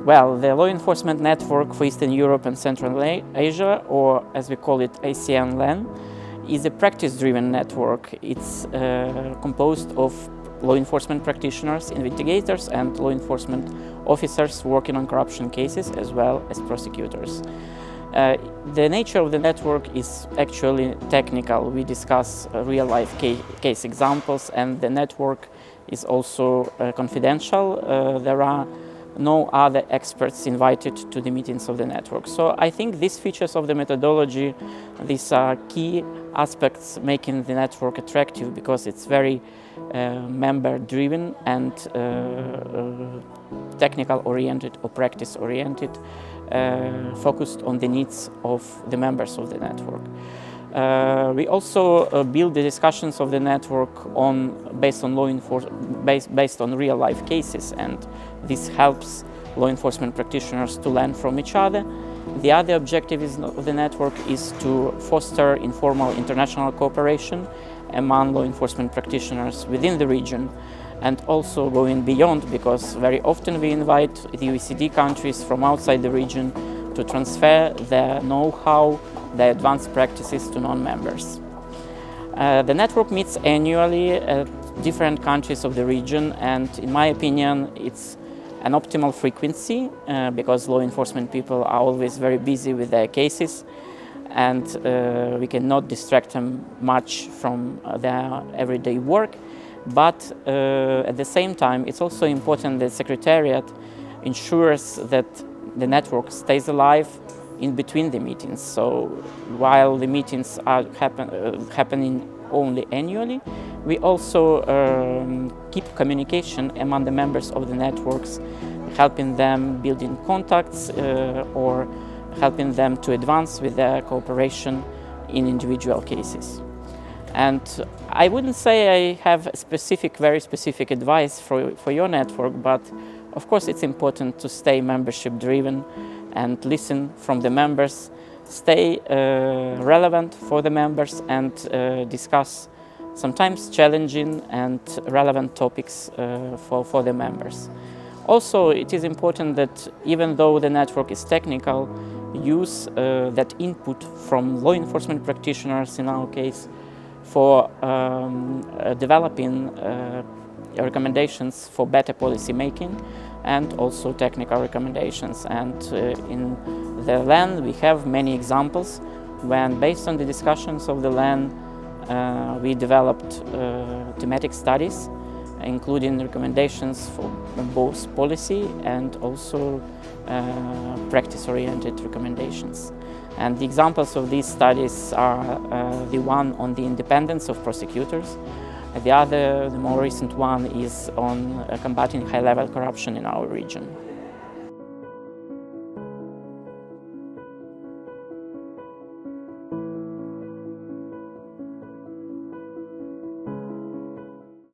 Well, the law enforcement network for Eastern Europe and Central Asia, or as we call it, EACN LAN, is a practice-driven network. It's composed of law enforcement practitioners, investigators, and law enforcement officers working on corruption cases, as well as prosecutors. The nature of the network is actually technical. We discuss real-life case examples, and the network is also confidential. There are no other experts invited to the meetings of the network. So I think these features of the methodology, these are key aspects making the network attractive, because it's very member-driven and technical-oriented or practice-oriented, focused on the needs of the members of the network. We also build the discussions of the network based on real-life cases, and this helps law enforcement practitioners to learn from each other. The other objective of the network is to foster informal international cooperation among law enforcement practitioners within the region, and also going beyond, because very often we invite the OECD countries from outside the region to transfer their know-how, their advanced practices to non-members. The network meets annually at different countries of the region, and in my opinion it's an optimal frequency because law enforcement people are always very busy with their cases, and we cannot distract them much from their everyday work. But at the same time, it's also important that Secretariat ensures that the network stays alive in between the meetings. So while the meetings are happening only annually, we also keep communication among the members of the networks, helping them building contacts or helping them to advance with their cooperation in individual cases. And I wouldn't say I have very specific advice for your network, but of course it's important to stay membership driven and listen from the members, stay relevant for the members, and discuss sometimes challenging and relevant topics for the members. Also, it is important that even though the network is technical, use that input from law enforcement practitioners, in our case, for developing recommendations for better policy making, and also technical recommendations. And in the LAN we have many examples when, based on the discussions of the LAN, we developed thematic studies, including recommendations for both policy and also practice-oriented recommendations. And the examples of these studies are the one on the independence of prosecutors. The more recent one, is on combating high-level corruption in our region.